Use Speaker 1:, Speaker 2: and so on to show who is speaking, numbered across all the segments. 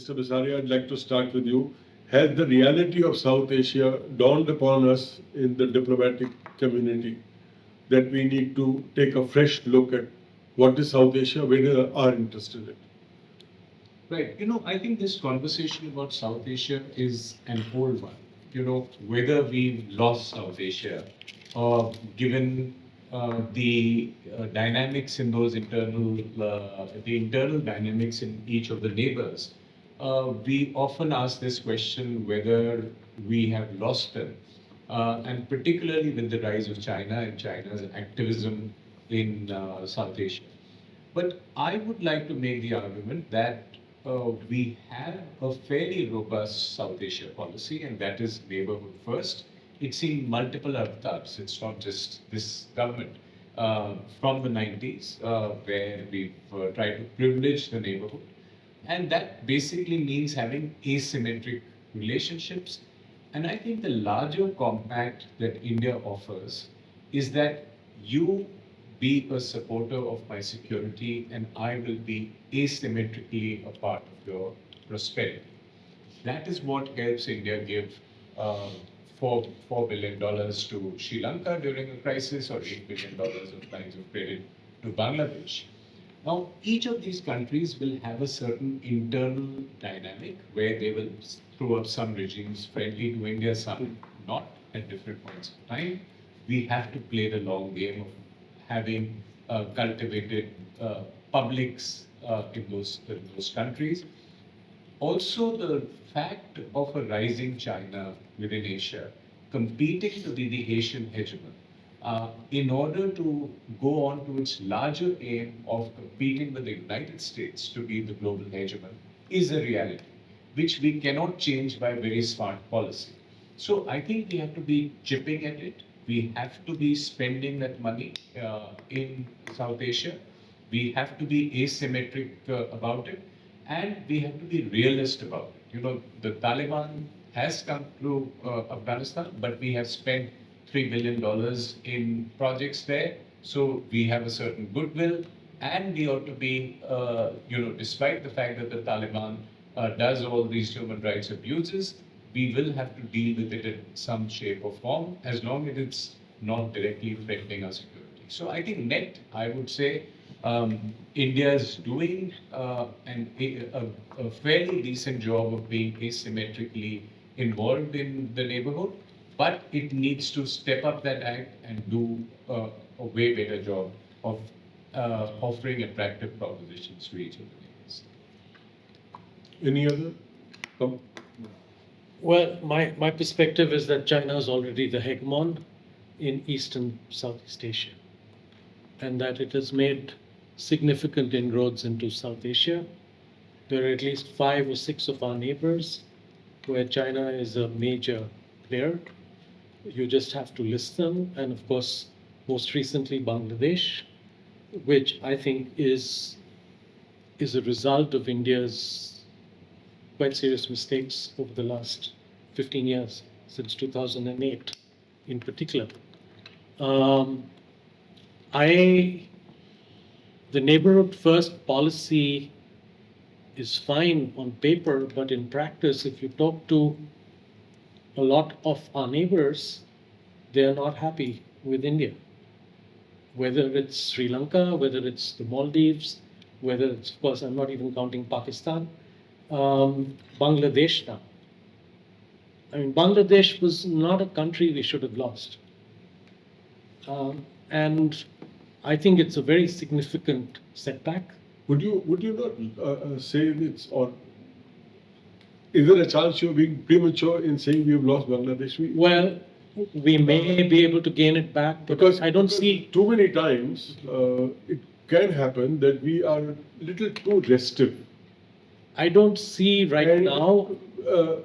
Speaker 1: Mr. Bisaria, I'd like to start with you. Has the reality of South Asia dawned upon us in the diplomatic community that we need to take a fresh look at what is South Asia, where are interested in?
Speaker 2: Right. I think this conversation about South Asia is an old one. Whether we've lost South Asia, given the dynamics in those the internal dynamics in each of the neighbors, we often ask this question whether we have lost them. And particularly with the rise of China and China's activism in South Asia. But I would like to make the argument that we have a fairly robust South Asia policy, and that is Neighbourhood First. It's seen multiple avatars. It's not just this government. From the 90s, where we've tried to privilege the neighborhood. And that basically means having asymmetric relationships. And I think the larger compact that India offers is that you be a supporter of my security and I will be asymmetrically a part of your prosperity. That is what helps India give $4 billion to Sri Lanka during a crisis, or $8 billion of lines of credit to Bangladesh. Now, each of these countries will have a certain internal dynamic where they will throw up some regimes friendly to India, some not at different points of time. We have to play the long game of having cultivated publics in those countries. Also, the fact of a rising China within Asia competing to be the Asian hegemon in order to go on to its larger aim of competing with the United States to be the global hegemon is a reality, which we cannot change by very smart policy. So I think we have to be chipping at it. We have to be spending that money in South Asia. We have to be asymmetric about it, and we have to be realist about it. The Taliban has come through Afghanistan, but we have spent $3 billion in projects there. So we have a certain goodwill, and we ought to be, despite the fact that the Taliban does all these human rights abuses, we will have to deal with it in some shape or form, as long as it's not directly threatening our security. So I think net, I would say, India is doing a fairly decent job of being asymmetrically involved in the neighborhood, but it needs to step up that act and do a way better job of offering attractive propositions to each of the neighbors.
Speaker 1: Any other?
Speaker 3: Well, my perspective is that China is already the hegemon in East and Southeast Asia, and that it has made significant inroads into South Asia. There are at least 5 or 6 of our neighbors where China is a major player. You just have to list them. And of course, most recently Bangladesh, which I think is a result of India's quite serious mistakes over the last 15 years, since 2008 in particular. The Neighbourhood First policy is fine on paper, but in practice, if you talk to a lot of our neighbors, they are not happy with India. Whether it's Sri Lanka, whether it's the Maldives, whether it's, of course, I'm not even counting Pakistan, Bangladesh now. I mean, Bangladesh was not a country we should have lost. And I think it's a very significant setback.
Speaker 1: Would you not say it's, or is there a chance you're being premature in saying we've lost Bangladesh?
Speaker 3: Well, we may be able to gain it back, because I don't see
Speaker 1: too many times it can happen that we are a little too restive.
Speaker 3: I don't see right now.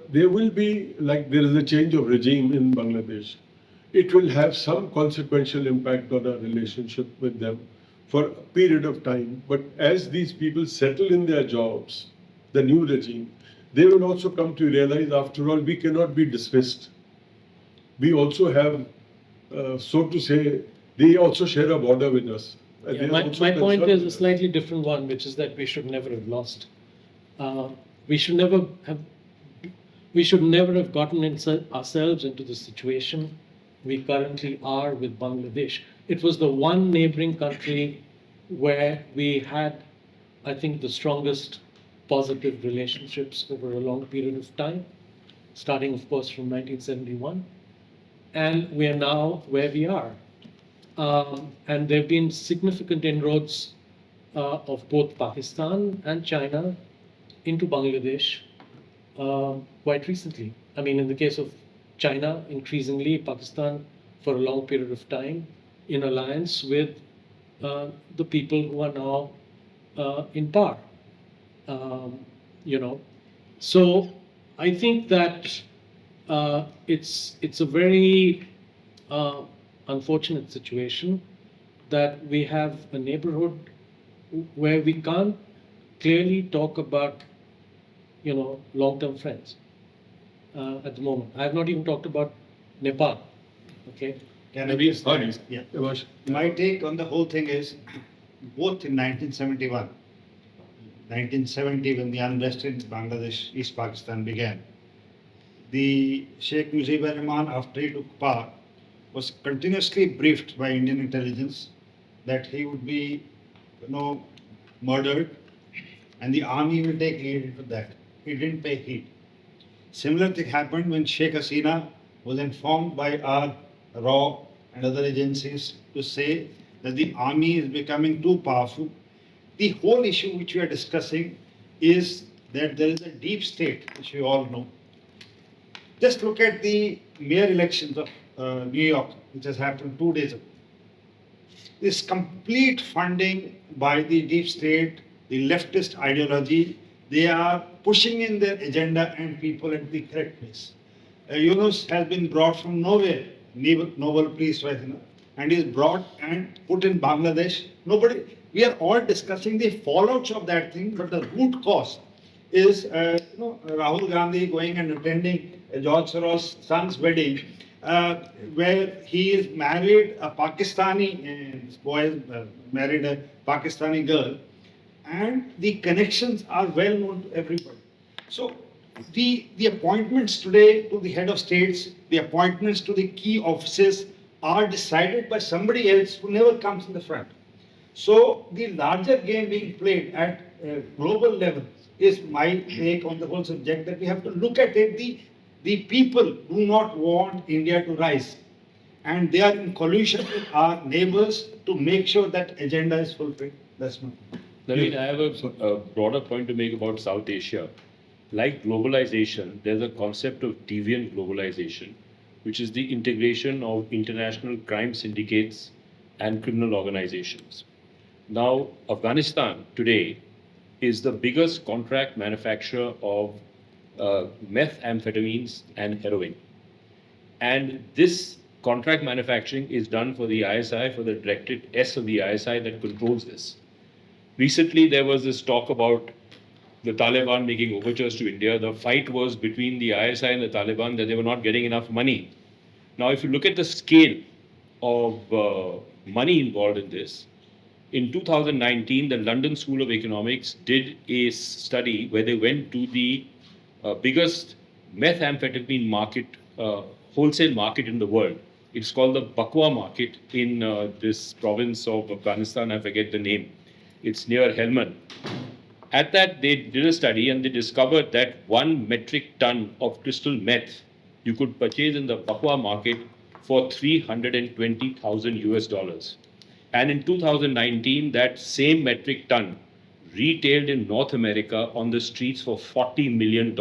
Speaker 1: There will be, like there is a change of regime in Bangladesh. It will have some consequential impact on our relationship with them for a period of time. But as these people settle in their jobs, the new regime, they will also come to realize, after all, we cannot be dismissed. We also have, so to say, they also share a border with us.
Speaker 3: Yeah, my point is a slightly different one, which is that we should never have lost. we should never have we should never have gotten ourselves into the situation we currently are with Bangladesh. It was the one neighboring country where we had, I think, the strongest positive relationships over a long period of time, starting, of course, from 1971. And we are now where we are. And there have been significant inroads of both Pakistan and China into Bangladesh quite recently. I mean, in the case of China, increasingly, Pakistan for a long period of time in alliance with the people who are now in power. You know, so I think that it's a very unfortunate situation that we have a neighborhood where we can't clearly talk about, you know, long-term friends at the moment. I have not even talked about Nepal. Okay.
Speaker 4: Can I
Speaker 1: Navin,
Speaker 4: just
Speaker 1: sorry.
Speaker 4: Yeah.
Speaker 1: Yabash.
Speaker 4: My take on the whole thing is, both in 1971, 1970, when the unrest in Bangladesh, East Pakistan began, the Sheikh Mujibur Rahman, after he took power, was continuously briefed by Indian intelligence that he would be, murdered, and the army will take lead into that. He didn't pay heed. Similar thing happened when Sheikh Hasina was informed by our RAW and other agencies to say that the army is becoming too powerful. The whole issue which we are discussing is that there is a deep state, which we all know. Just look at the mayor elections of New York, which has happened 2 days ago. This complete funding by the deep state, the leftist ideology, they are pushing in their agenda and people at the correct place. Yunus has been brought from nowhere, Naval police, and is brought and put in Bangladesh. We are all discussing the fallouts of that thing, but the root cause is, Rahul Gandhi going and attending George Soros' son's wedding, where he is married a Pakistani boy, married a Pakistani girl, and the connections are well known to everybody. So the appointments today to the head of states, the appointments to the key offices are decided by somebody else who never comes in the front. So the larger game being played at global level is my take on the whole subject, that we have to look at it. The people do not want India to rise, and they are in collusion with our neighbors to make sure that agenda is fulfilled. That's my point.
Speaker 5: Navin, I have a broader point to make about South Asia. Like globalization, there's a concept of deviant globalization, which is the integration of international crime syndicates and criminal organizations. Now, Afghanistan today is the biggest contract manufacturer of methamphetamines and heroin. And this contract manufacturing is done for the ISI, for the Directorate S of the ISI that controls this. Recently, there was this talk about the Taliban making overtures to India. The fight was between the ISI and the Taliban that they were not getting enough money. Now, if you look at the scale of money involved in this, in 2019, the London School of Economics did a study where they went to the biggest methamphetamine market, wholesale market in the world. It's called the Bakwa market in this province of Afghanistan. I forget the name. It's near Helmand. At that, they did a study and they discovered that 1 metric ton of crystal meth you could purchase in the Bakwa market for $320,000 US. And in 2019, that same metric ton retailed in North America on the streets for $40 million.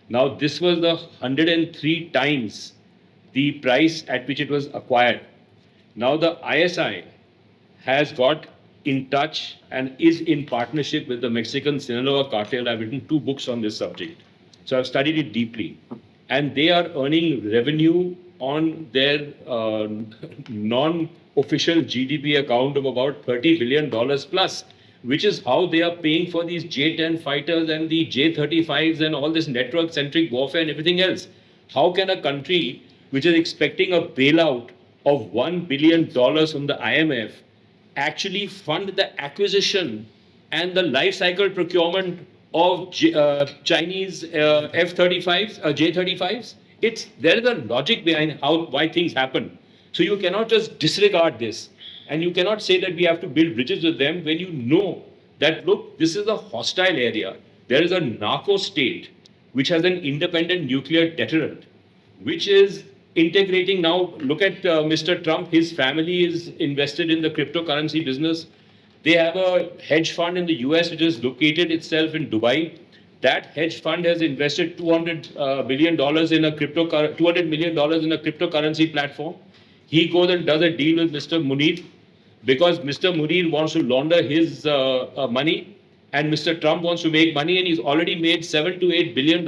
Speaker 5: Now, this was the 103 times the price at which it was acquired. Now, the ISI has got in touch and is in partnership with the Mexican Sinaloa cartel. I've written 2 books on this subject. So I've studied it deeply. And they are earning revenue on their non-official GDP account of about $30 billion plus, which is how they are paying for these J-10 fighters and the J-35s and all this network-centric warfare and everything else. How can a country which is expecting a bailout of $1 billion from the IMF actually fund the acquisition and the life cycle procurement of Chinese F-35s, J-35s. There is a logic behind why things happen. So you cannot just disregard this, and you cannot say that we have to build bridges with them when you know that, look, this is a hostile area. There is a narco state which has an independent nuclear deterrent, which is integrating now. Look at Mr. Trump. His family is invested in the cryptocurrency business. They have a hedge fund in the US which is located itself in Dubai. That hedge fund has invested $200 billion in a $200 million in a cryptocurrency platform. He goes and does a deal with Mr. Munir because Mr. Munir wants to launder his money, and Mr. Trump wants to make money, and he's already made $7 to $8 billion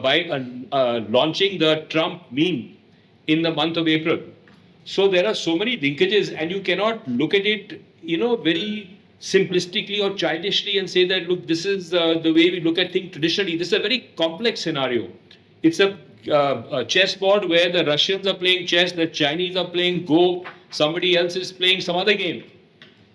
Speaker 5: by launching the Trump meme in the month of April. So there are so many linkages, and you cannot look at it, very simplistically or childishly and say that, look, this is the way we look at things traditionally. This is a very complex scenario. It's a chessboard where the Russians are playing chess, the Chinese are playing Go, somebody else is playing some other game.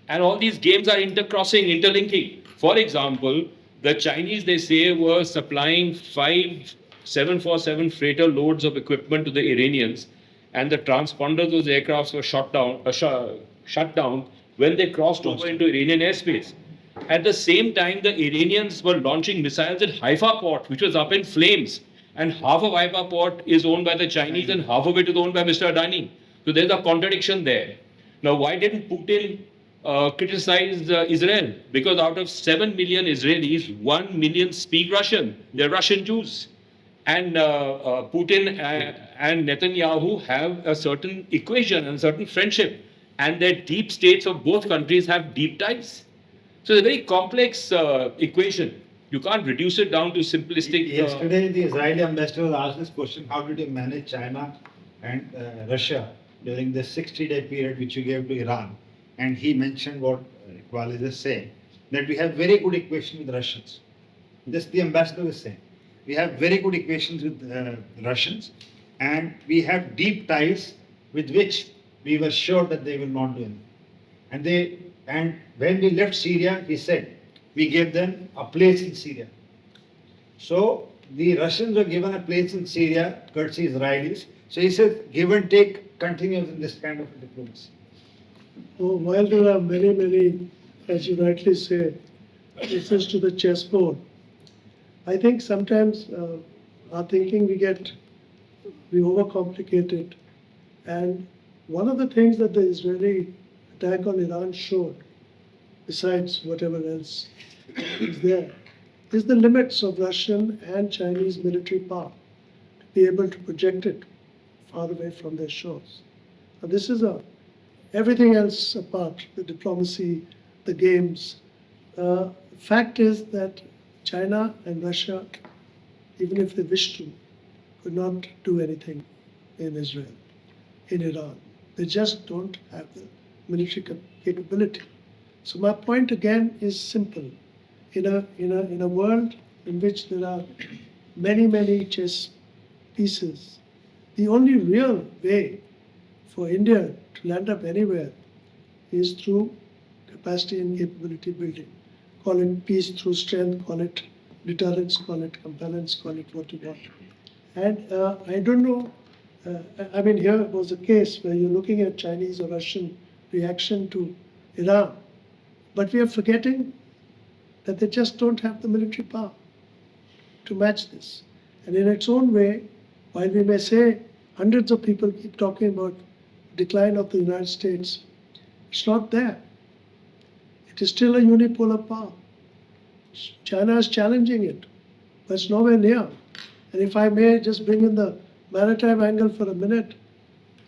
Speaker 5: And all these games are intercrossing, interlinking. For example, the Chinese, they say, were supplying 5 747 freighter loads of equipment to the Iranians, and the transponders of those aircrafts were shut down when they crossed over into Iranian airspace. At the same time, the Iranians were launching missiles at Haifa port, which was up in flames. And half of Haifa port is owned by the Chinese and half of it is owned by Mr. Adani. So there's a contradiction there. Now, why didn't Putin criticize Israel? Because out of 7 million Israelis, 1 million speak Russian. They're Russian Jews. And Putin and Netanyahu have a certain equation and a certain friendship. And their deep states of both countries have deep ties. So it's a very complex equation. You can't reduce it down to simplistic.
Speaker 4: Yesterday, the Israeli ambassador was asked this question: how did you manage China and Russia during the 60-day period which you gave to Iran? And he mentioned what Iqbal is just saying, that we have very good equation with Russians. This the ambassador is saying. We have very good equations with Russians, and we have deep ties with which we were sure that they will not do anything. And when we left Syria, he said, we gave them a place in Syria. So the Russians were given a place in Syria, courtesy Israelis. So he said, give and take continues in this kind of diplomacy.
Speaker 6: Oh, while there are many, as you rightly say, reference to the chessboard, I think sometimes our thinking we overcomplicate it. And one of the things that the Israeli attack on Iran showed, besides whatever else is there, is the limits of Russian and Chinese military power to be able to project it far away from their shores. Now this is everything else apart, the diplomacy, the games. Fact is that China and Russia, even if they wished to, could not do anything in Israel, in Iran. They just don't have the military capability. So my point again is simple. In a world in which there are many chess pieces, the only real way for India to land up anywhere is through capacity and capability building. Call it peace through strength, call it deterrence, call it compellence, call it what you want. And I don't know, I mean, here was a case where you're looking at Chinese or Russian reaction to Iran, but we are forgetting that they just don't have the military power to match this. And in its own way, while we may say hundreds of people keep talking about decline of the United States, it's not there. It is still a unipolar power. China is challenging it, but it's nowhere near. And if I may just bring in the maritime angle for a minute,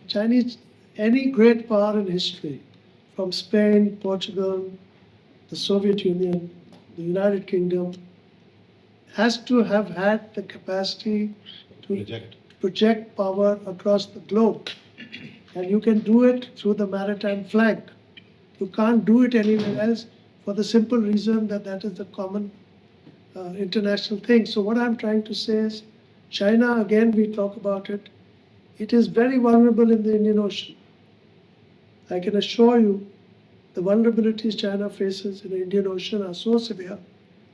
Speaker 6: Chinese, any great power in history, from Spain, Portugal, the Soviet Union, the United Kingdom, has to have had the capacity to project power across the globe. And you can do it through the maritime flank. You can't do it anywhere else for the simple reason that that is the common international thing. So what I'm trying to say is, China, again, we talk about it, it is very vulnerable in the Indian Ocean. I can assure you the vulnerabilities China faces in the Indian Ocean are so severe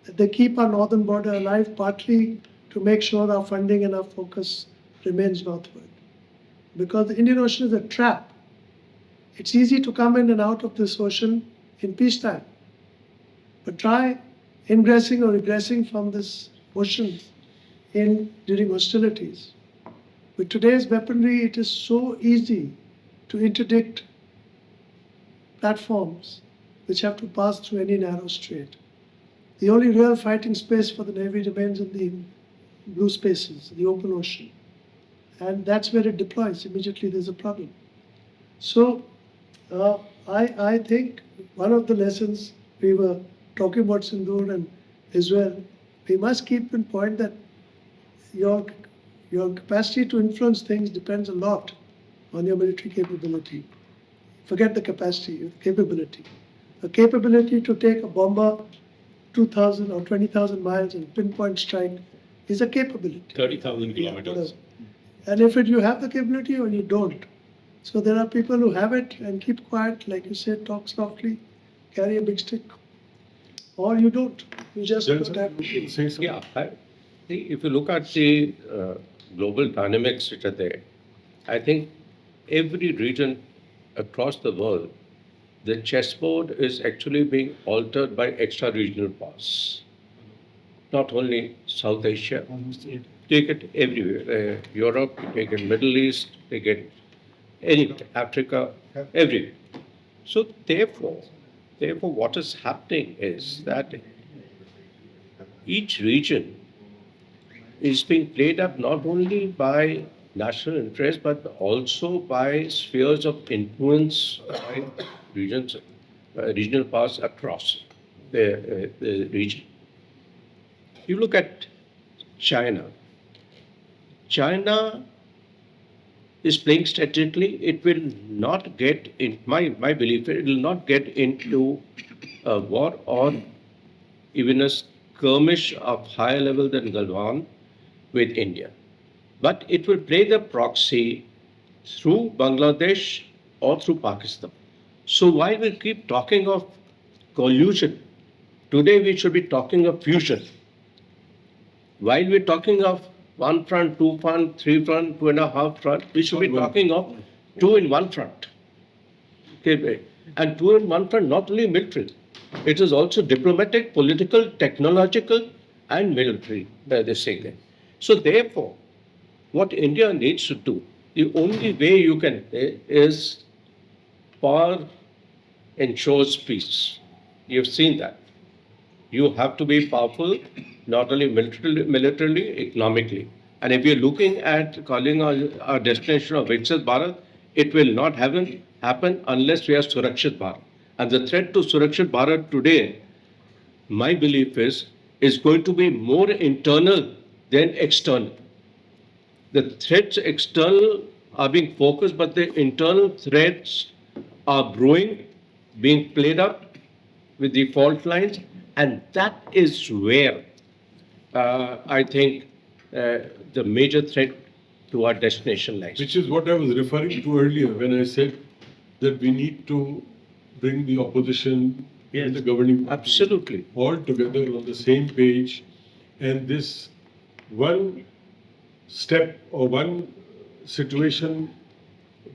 Speaker 6: They keep our northern border alive partly to make sure our funding and our focus remains northward. Because the Indian Ocean is a trap. It's easy to come in and out of this ocean in peacetime. But try ingressing or egressing from this ocean during hostilities. With today's weaponry, it is so easy to interdict platforms which have to pass through any narrow strait. The only real fighting space for the Navy remains in the blue spaces, the open ocean. And that's where it deploys. Immediately there's a problem. So I think one of the lessons we were talking about Sindoor and Israel, we must keep in point that your capacity to influence things depends a lot on your military capability. Forget the capacity, the capability. A capability to take a bomber 2,000 or 20,000 miles and pinpoint strike is a capability.
Speaker 5: 30,000 kilometers.
Speaker 6: Whatever. And if you have the capability or you don't. So there are people who have it and keep quiet, like you said, talk softly, carry a big stick. Or you don't. You just don't have.
Speaker 1: Say something.
Speaker 7: Yeah, if you look at the global dynamics which are there, I think every region across the world, the chessboard is actually being altered by extra-regional powers. Not only South Asia, take it everywhere. Europe, take it Middle East, take it any Africa, everywhere. So therefore, what is happening is that each region is being played up not only by national interest but also by spheres of influence by regional powers across the region. You look at China. China is playing strategically. It will not get, in my belief, it will not get into a war or even a skirmish of higher level than Galwan with India. But it will play the proxy through Bangladesh or through Pakistan. So while we keep talking of collusion, today we should be talking of fusion. While we're talking of one front, two front, three front, 2.5 front, we should be talking of two in one front. Okay, and two in one front, not only military, it is also diplomatic, political, technological, and military. They say that. So therefore, what India needs to do, the only way you can is power ensures peace. You've seen that. You have to be powerful, not only militarily, economically. And if you're looking at calling our destination of Viksit Bharat, it will not happen unless we have Surakshit Bharat. And the threat to Surakshit Bharat today, my belief is going to be more internal than external. The threats external are being focused, but the internal threats are brewing, being played up with the fault lines, and that is where I think the major threat to our destination lies.
Speaker 1: Which is what I was referring to earlier when I said that we need to bring the opposition and the governing party
Speaker 7: Absolutely.
Speaker 1: all together on the same page, and this one step or one situation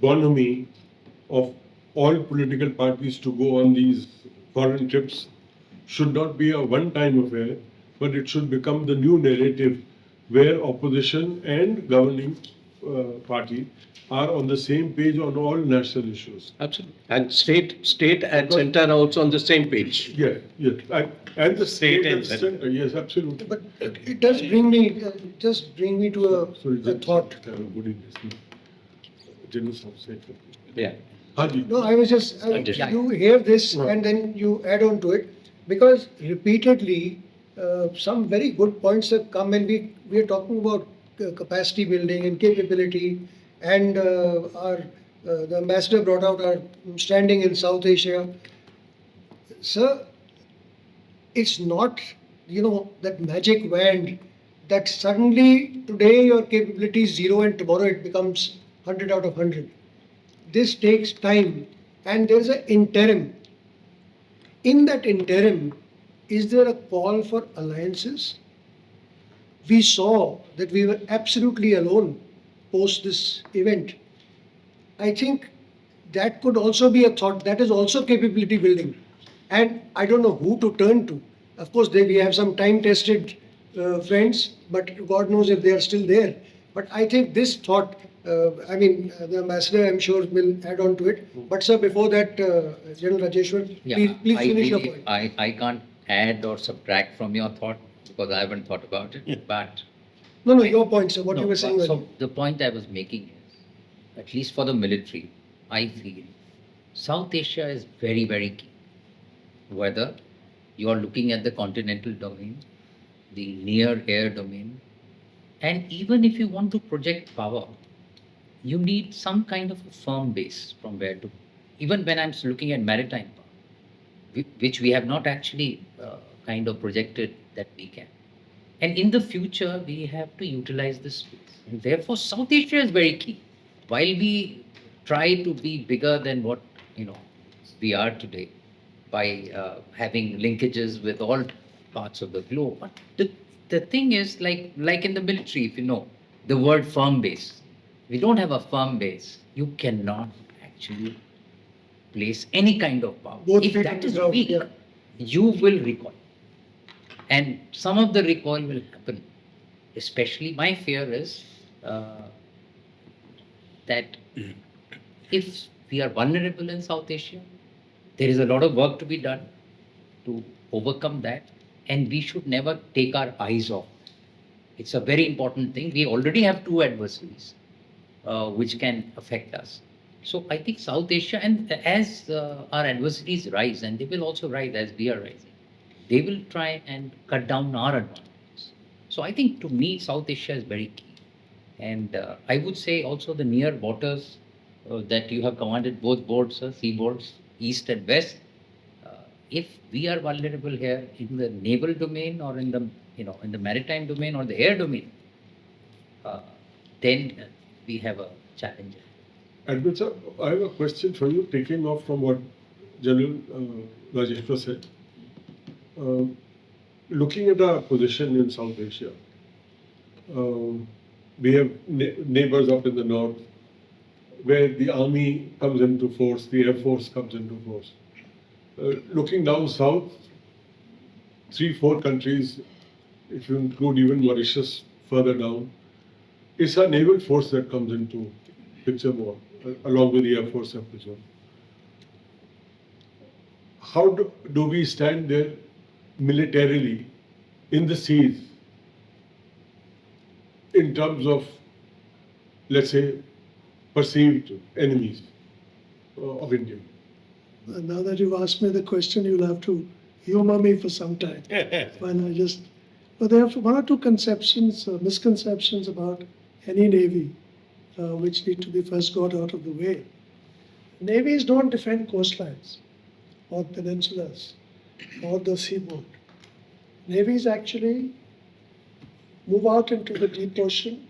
Speaker 1: bonhomie of all political parties to go on these foreign trips should not be a one-time affair, but it should become the new narrative where opposition and governing party are on the same page on all national issues.
Speaker 7: Absolutely. And state and center are also on the same page.
Speaker 1: Yeah, yeah. And the state and center, yes, absolutely.
Speaker 6: But it does bring me, just bring me to a thought.
Speaker 7: Yeah.
Speaker 6: No, I was just, you hear this and then you add on to it, because repeatedly, some very good points have come, and we are talking about capacity building and capability, and the ambassador brought out our standing in South Asia. Sir, it's not, that magic wand that suddenly today your capability is 0 and tomorrow it becomes 100 out of 100. This takes time, and there's an interim. In that interim, is there a call for alliances? We saw that we were absolutely alone post this event. I think that could also be a thought. That is also capability building. And I don't know who to turn to. Of course, we have some time-tested friends, but God knows if they are still there. But I think this thought, the ambassador, I'm sure, will add on to it. But sir, before that, General Rajeshwar,
Speaker 8: Yeah,
Speaker 6: please
Speaker 8: I
Speaker 6: finish your
Speaker 8: really,
Speaker 6: point.
Speaker 8: I can't add or subtract from your thought because I haven't thought about it, but.
Speaker 6: No, your point, sir, what
Speaker 8: No,
Speaker 6: you were saying
Speaker 8: so
Speaker 6: earlier.
Speaker 8: the point I was making is, at least for the military, I feel South Asia is very, very key. Whether you are looking at the continental domain, the near air domain, and even if you want to project power, you need some kind of a firm base from where to. Even when I'm looking at maritime power, which we have not actually kind of projected that we can. And in the future, we have to utilize this space. And therefore, South Asia is very key. While we try to be bigger than what we are today by having linkages with all parts of the globe, but the thing is like in the military, if you know the word firm base. If you don't have a firm base, you cannot actually place any kind of power.
Speaker 6: Both
Speaker 8: If
Speaker 6: feet on
Speaker 8: that
Speaker 6: the
Speaker 8: is
Speaker 6: ground,
Speaker 8: weak,
Speaker 6: yeah.
Speaker 8: you will recoil. And some of the recoil will happen. Especially my fear is that if we are vulnerable in South Asia, there is a lot of work to be done to overcome that, and we should never take our eyes off. It's a very important thing. We already have two adversaries which can affect us. So I think South Asia, and as our adversaries rise, and they will also rise as we are rising, they will try and cut down our advantages. So I think to me, South Asia is very key. And I would say also the near waters that you have commanded both boards, seaboards, east and west. If we are vulnerable here in the naval domain or in the maritime domain or the air domain, then we have a challenge.
Speaker 1: Admin sir, I have a question for you, taking off from what General Rajeshwar said. Looking at our position in South Asia, we have neighbors up in the north, where the army comes into force, the air force comes into force. Looking down south, 3-4 countries, if you include even Mauritius further down, it's our naval force that comes into picture more, along with the air force of picture. How do we stand there militarily in the seas in terms of, let's say, perceived enemies of India?
Speaker 6: Now that you've asked me the question, you'll have to humor me for some time. But there are one or two misconceptions about any navy, which need to be first got out of the way. Navies don't defend coastlines or peninsulas or the seaboard. Navies actually move out into the deep ocean,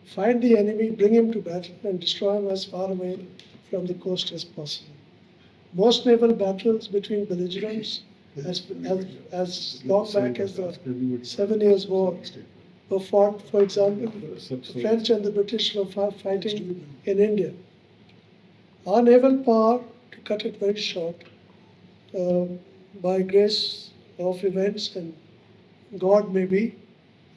Speaker 6: find the enemy, bring him to battle, and destroy him as far away from the coast as possible. Most naval battles between belligerents, as long back as the 7 Years' War, were fought, for example, the French and the British were fighting in India. Our naval power, to cut it very short, by grace of events and God maybe,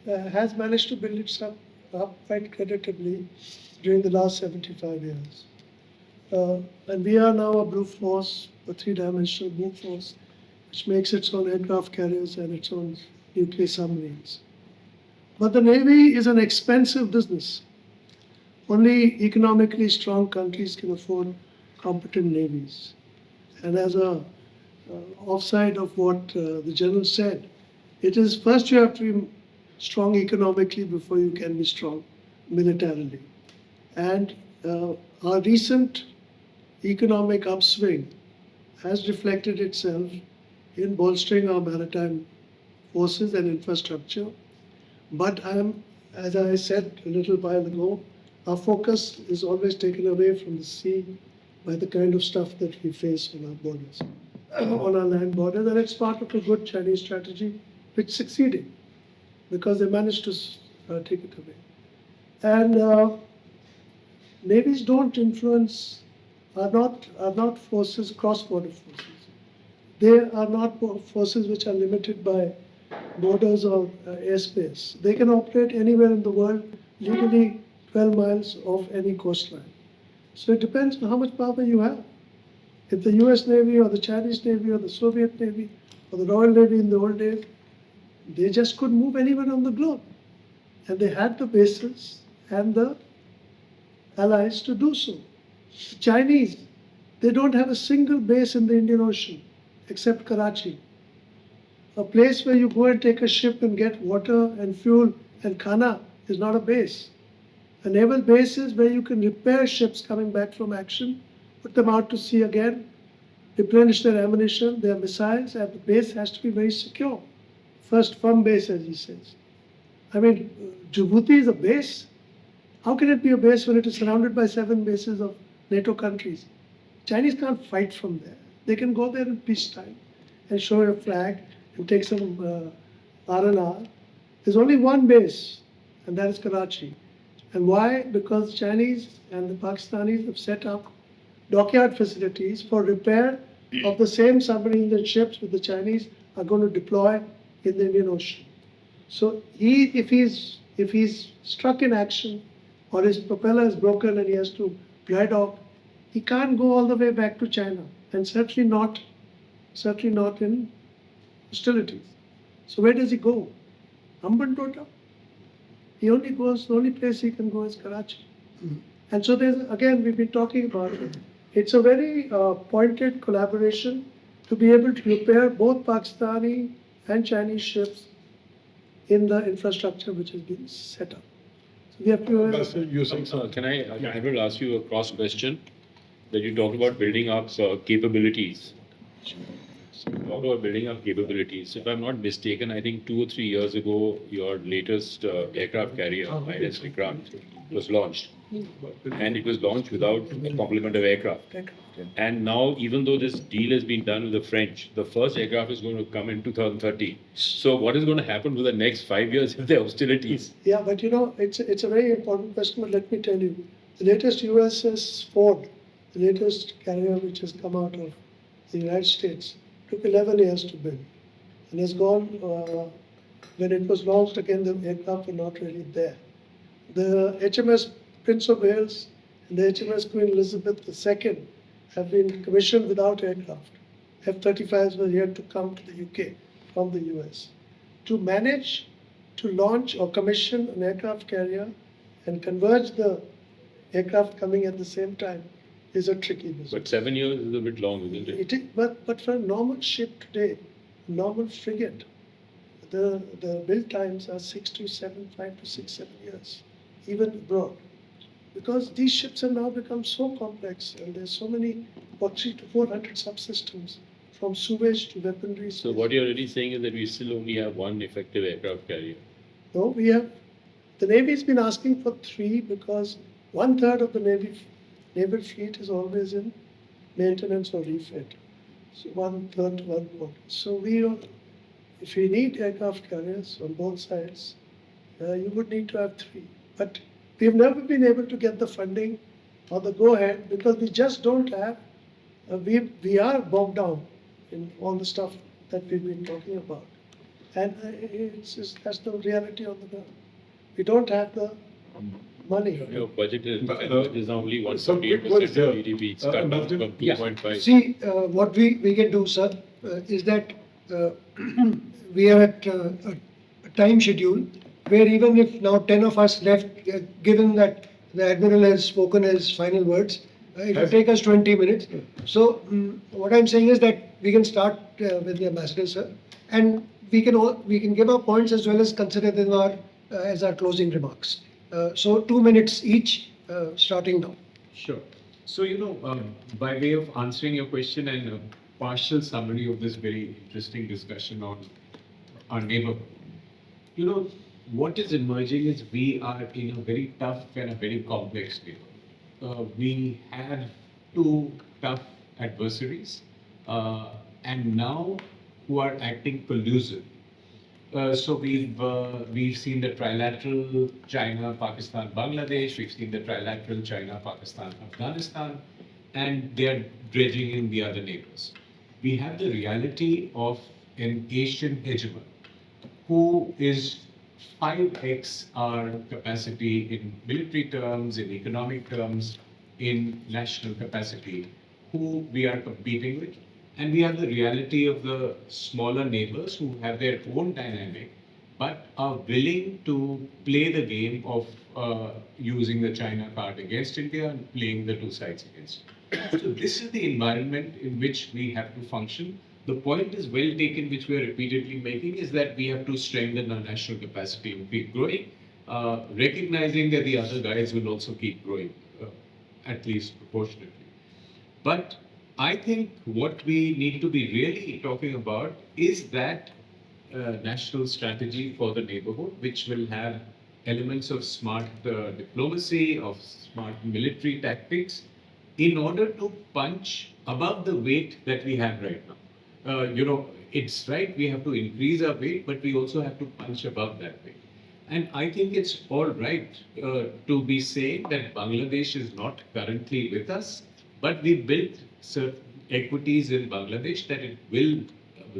Speaker 6: has managed to build itself up quite creditably during the last 75 years. And we are now a blue force, a three-dimensional blue force, which makes its own aircraft carriers and its own nuclear submarines. But the Navy is an expensive business. Only economically strong countries can afford competent navies. And as a offside of what the General said, it is first you have to be strong economically before you can be strong militarily. And our recent economic upswing has reflected itself in bolstering our maritime forces and infrastructure. But as I said a little while ago, our focus is always taken away from the sea by the kind of stuff that we face on our borders. on our land borders, and it's part of a good Chinese strategy, which succeeded because they managed to take it away. And navies don't influence, are not forces, cross-border forces. They are not forces which are limited by borders or airspace. They can operate anywhere in the world, legally 12 miles off any coastline. So it depends on how much power you have. If the US Navy or the Chinese Navy or the Soviet Navy or the Royal Navy in the old days, they just could move anywhere on the globe. And they had the bases and the allies to do so. The Chinese, they don't have a single base in the Indian Ocean except Karachi. A place where you go and take a ship and get water and fuel and khana is not a base. A naval base is where you can repair ships coming back from action, put them out to sea again, replenish their ammunition, their missiles, and the base has to be very secure. First firm base, as he says. I mean, Djibouti is a base. How can it be a base when it is surrounded by 7 bases of NATO countries? Chinese can't fight from there. They can go there in peacetime and show a flag and take some R&R. There's only one base, and that is Karachi. And why? Because Chinese and the Pakistanis have set up dockyard facilities for repair of the same submarines and ships which the Chinese are going to deploy in the Indian Ocean. So if he's struck in action or his propeller is broken and he has to dry dock, he can't go all the way back to China, and certainly not in hostilities. So where does he go? Hambantota? The only place he can go is Karachi. And so again, we've been talking about it. It's a very pointed collaboration to be able to repair both Pakistani and Chinese ships in the infrastructure which has been set up. So we have to.
Speaker 1: Ambassador, you're saying something?
Speaker 5: Can I will ask you a cross question? That you talked about building up capabilities. So you talked about building up capabilities. If I'm not mistaken, I think 2 or 3 years ago, your latest aircraft carrier, idealistic aircraft, was launched. And it was launched without a complement of aircraft. And now, even though this deal has been done with the French, the first aircraft is going to come in 2030. So what is going to happen for the next 5 years if there are hostilities?
Speaker 6: Yeah, but it's a very important question, but let me tell you. The latest USS Ford, the latest carrier which has come out of the United States, took 11 years to build and has gone, when it was launched again, the aircraft were not really there. The HMS Prince of Wales and the HMS Queen Elizabeth II have been commissioned without aircraft. F-35s were yet to come to the UK from the US. To manage to launch or commission an aircraft carrier and converge the aircraft coming at the same time is a tricky business.
Speaker 5: But 7 years is a bit long, isn't it?
Speaker 6: It is, but for a normal ship today, normal frigate, the build times are 5 to 6, 7 years, even abroad. Because these ships have now become so complex and there's so many, 300 to 400 subsystems from sewage to weaponry.
Speaker 5: So what you're really saying is that we still only have one effective aircraft carrier.
Speaker 6: No, we have, the Navy's been asking for 3 because 1/3 of the naval fleet is always in maintenance or refit. So 1/3 to 1/4. So if we need aircraft carriers on both sides, you would need to have 3. But we've never been able to get the funding or the go-ahead because we just don't have, we are bogged down in all the stuff that we've been talking about. And that's the reality on the ground. We don't have the money.
Speaker 5: Your budget is only
Speaker 1: some
Speaker 5: 1.8%
Speaker 1: quick ones here.
Speaker 5: of GDP. It's cut down from
Speaker 1: Yeah.
Speaker 5: 2.5.
Speaker 9: See, what we can do, sir, is that we are at a time schedule where even if now 10 of us left, given that the Admiral has spoken his final words, it will take us 20 minutes. So what I'm saying is that we can start with the ambassador, sir, and we can give our points as well as consider them as our closing remarks. So 2 minutes each, starting now.
Speaker 2: Sure. So, by way of answering your question and a partial summary of this very interesting discussion on our neighborhood, what is emerging is we are in a very tough and a very complex neighborhood. We have 2 tough adversaries. and now who are acting collusive. So we've seen the trilateral China, Pakistan, Bangladesh. We've seen the trilateral China, Pakistan, Afghanistan, and they are dredging in the other neighbors. We have the reality of an Asian hegemon who is 5x our capacity in military terms, in economic terms, in national capacity, who we are competing with. And we have the reality of the smaller neighbors who have their own dynamic, but are willing to play the game of using the China card against India and playing the two sides against it. So this is the environment in which we have to function. The point is well taken, which we are repeatedly making, is that we have to strengthen our national capacity and keep growing, recognizing that the other guys will also keep growing, at least proportionately. But I think what we need to be really talking about is that national strategy for the neighborhood, which will have elements of smart diplomacy, of smart military tactics, in order to punch above the weight that we have right now. It's right, we have to increase our weight, but we also have to punch above that weight. And I think it's all right to be saying that Bangladesh is not currently with us, but we built certain equities in Bangladesh that it will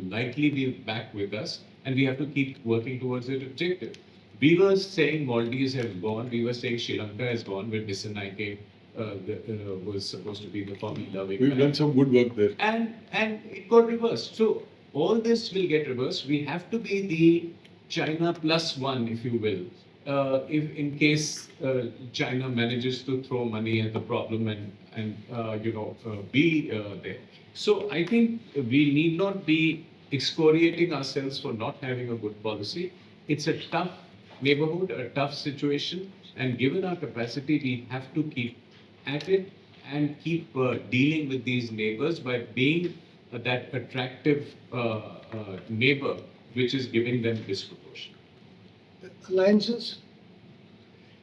Speaker 2: likely be back with us, and we have to keep working towards that objective. We were saying Maldives have gone, we were saying Sri Lanka has gone when Nike was supposed to be the formula.
Speaker 1: We've done some good work there.
Speaker 2: And it got reversed. So all this will get reversed. We have to be the China plus one, if you will, if in case China manages to throw money at the problem and be there. So I think we need not be excoriating ourselves for not having a good policy. It's a tough neighborhood, a tough situation, and given our capacity, we have to keep at it and keep dealing with these neighbors by being that attractive neighbor which is giving them disproportion.
Speaker 9: Alliances?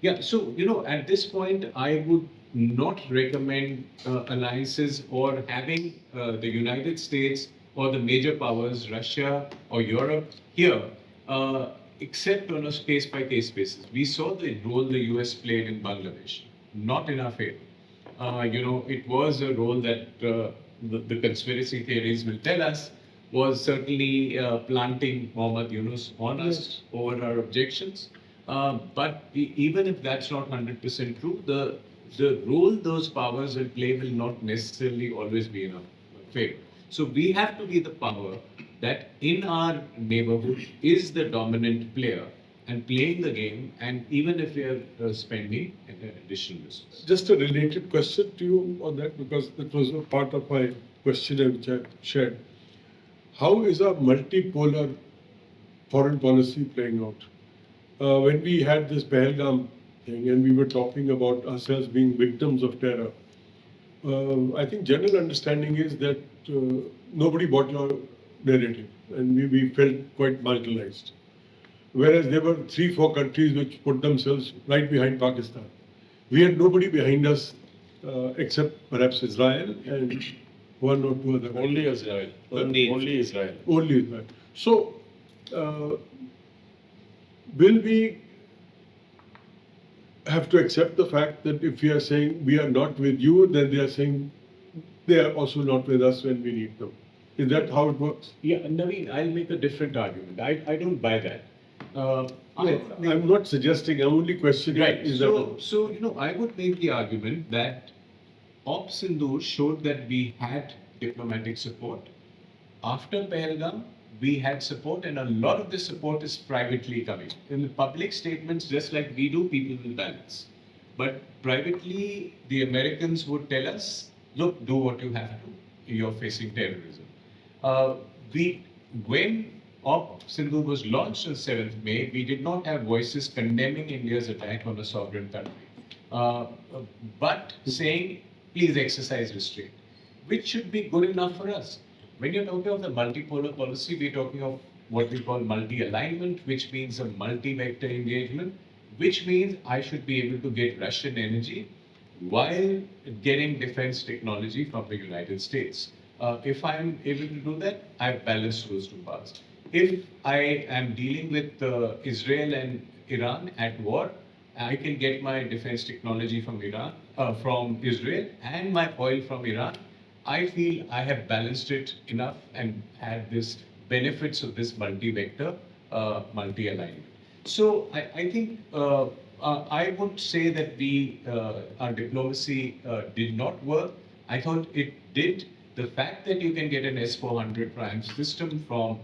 Speaker 2: Yeah, so at this point, I would not recommend alliances or having the United States or the major powers, Russia or Europe, here, except on a case-by-case basis. We saw the role the US played in Bangladesh, not in our favor. It was a role that the conspiracy theories will tell us was certainly planting Mohammed Yunus on us over our objections. But even if that's not 100% true, the role those powers will play will not necessarily always be in our favor. So we have to be the power that in our neighborhood is the dominant player and playing the game, and even if we are spending additional resources.
Speaker 1: Just a related question to you on that, because that was a part of my questionnaire which I shared. How is our multipolar foreign policy playing out? When we had this Pahalgam thing and we were talking about ourselves being victims of terror, I think general understanding is that nobody bought your narrative, and we felt quite marginalized. Whereas there were 3-4 countries which put themselves right behind Pakistan. We had nobody behind us except perhaps Israel and one or two other.
Speaker 5: Only Israel. Only Israel.
Speaker 1: Only Israel. So, will we have to accept the fact that if we are saying we are not with you, then they are saying they are also not with us when we need them? Is that how it works?
Speaker 2: Yeah, Navin, I'll make a different argument. I don't buy that.
Speaker 1: I'm not suggesting, I'm only questioning.
Speaker 2: Right.
Speaker 1: Is
Speaker 2: So, I would make the argument that Op Sindoor showed that we had diplomatic support. After Pahalgam, we had support, and a lot of the support is privately coming. In the public statements, just like we do, people will balance. But privately, the Americans would tell us, look, do what you have to. You're facing terrorism. When Op Sindoor was launched on 7th May, we did not have voices condemning India's attack on a sovereign country, but saying, please exercise restraint, which should be good enough for us. When you're talking of the multipolar policy, we're talking of what we call multi-alignment, which means a multi-vector engagement, which means I should be able to get Russian energy while getting defense technology from the United States. If I'm able to do that, I've balanced those two parts. If I am dealing with Israel and Iran at war, I can get my defense technology from from Israel, and my oil from Iran. I feel I have balanced it enough and had this benefits of this multi-vector, multi-alignment. So I think I would say that our diplomacy did not work. I thought it did. The fact that you can get an S-400 Triumph system from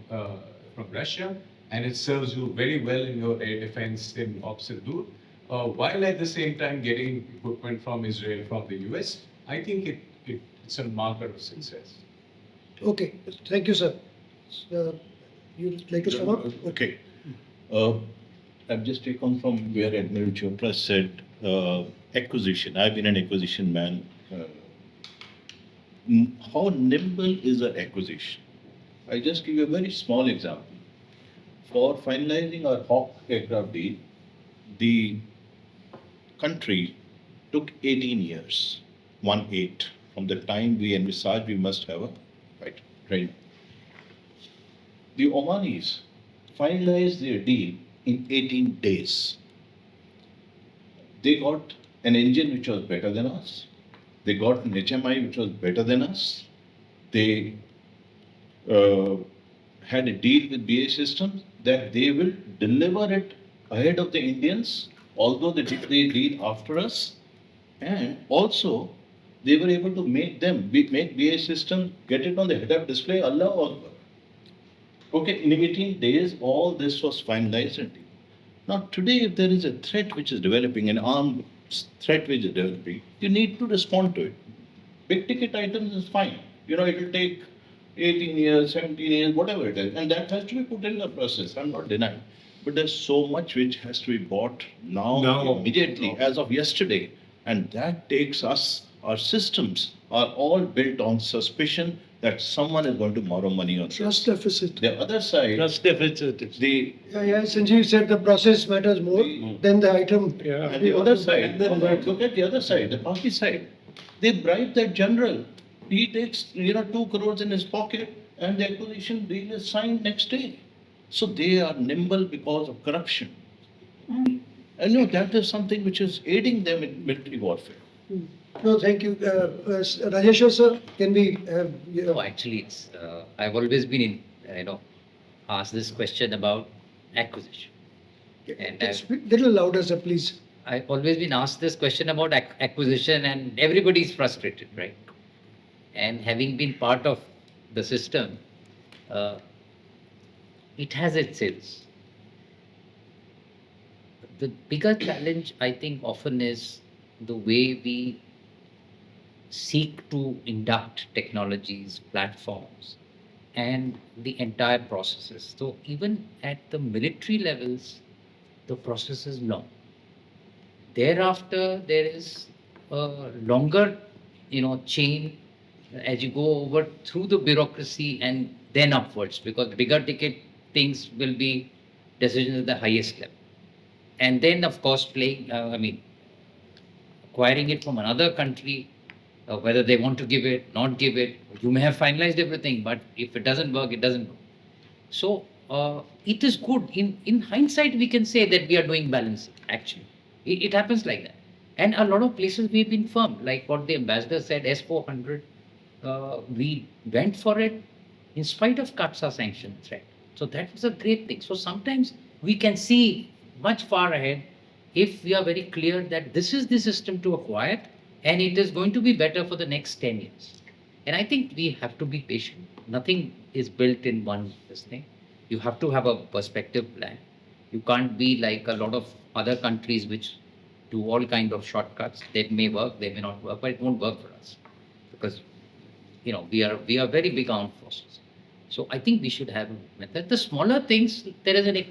Speaker 2: Russia, and it serves you very well in your air defense in Op-Sindoor, while at the same time getting equipment from Israel, from the US, I think it's a marker of success.
Speaker 9: Okay, thank you, sir. You'd like to sum up?
Speaker 10: Okay. I've just taken from where Admiral Chopra said acquisition. I've been an acquisition man. How nimble is an acquisition? I just give you a very small example. For finalizing our Hawk aircraft deal, the country took 18 years, 1/8, from the time we envisaged we must have a right. The Omanis finalized their deal in 18 days. They got an engine which was better than us. They got an HMI which was better than us. They had a deal with BA Systems that they will deliver it ahead of the Indians, although they did the deal after us. And also, they were able to make BA Systems get it on the head-up display, Allah Akbar. Okay, in 18 days, all this was finalized and deal. Now, today, if there is a threat which is developing, an armed threat which is developing, you need to respond to it. Big ticket items is fine. It will take 18 years, 17 years, whatever it is. And that has to be put in the process. I'm not denying. But there's so much which has to be bought now. Immediately, as of yesterday. And that takes us, our systems are all built on suspicion that someone is going to borrow money on
Speaker 9: Trust deficit.
Speaker 10: the other side.
Speaker 7: Trust deficit.
Speaker 10: The
Speaker 9: Yeah, Sanjeev said the process matters more than the item.
Speaker 7: Yeah.
Speaker 10: And the other side, look at the other side, the Paki side. They bribe that general. He takes, 2 crores in his pocket, and the acquisition deal is signed next day. So they are nimble because of corruption. And that is something which is aiding them in military warfare.
Speaker 9: No, thank you. Rajeshwar, sir, can we have
Speaker 8: No, actually, it's I've always been asked this question about acquisition, and
Speaker 9: speak little louder, sir, please.
Speaker 8: I've always been asked this question about acquisition, and everybody's frustrated, right? And having been part of the system, it has its sins. The bigger challenge, I think, often is the way we seek to induct technologies, platforms, and the entire processes. So even at the military levels, the process is long. Thereafter, there is a longer, chain as you go over through the bureaucracy and then upwards, because bigger ticket things will be decisions at the highest level. And then, of course, acquiring it from another country, whether they want to give it, not give it. You may have finalized everything, but if it doesn't work, it doesn't work. So it is good. In hindsight, we can say that we are doing balancing, actually. It happens like that. And a lot of places we've been firm, like what the ambassador said, S-400, we went for it in spite of CATSA sanction threat. So that was a great thing. So sometimes we can see much far ahead if we are very clear that this is the system to acquire and it is going to be better for the next 10 years. And I think we have to be patient. Nothing is built in one thing. You have to have a perspective plan. You can't be like a lot of other countries which do all kind of shortcuts. They may work, they may not work, but it won't work for us because we are very big armed forces. So I think we should have a method. The smaller things, there is an